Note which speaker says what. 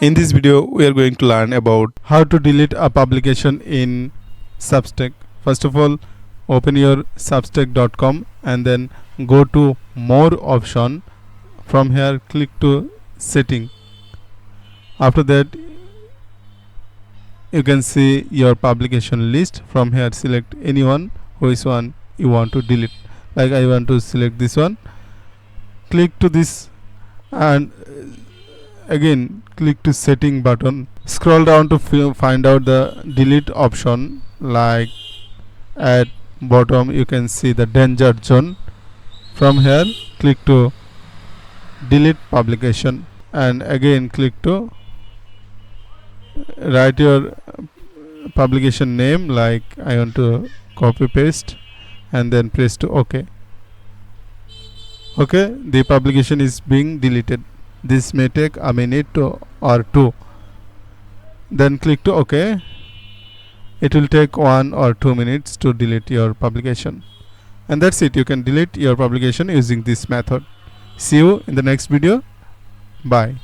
Speaker 1: In this video, we are going to learn about how to delete a publication in Substack. First of all, open your substack.com and then go to more option. From here, click to setting. After that, you can see your publication list. From here, select anyone, which one you want to delete. Like I want to select this one. Click to this and again click to setting button. Scroll down to find out the delete option. Like at bottom you can see the danger zone. From here click to delete publication and again click to write your publication name. Like I want to copy paste and then press to OK. Okay, the publication is being deleted. This may take a minute or two. Then click to OK. It will take 1 or 2 minutes to delete your publication. And that's it. You can delete your publication using this method. See you in the next video. Bye.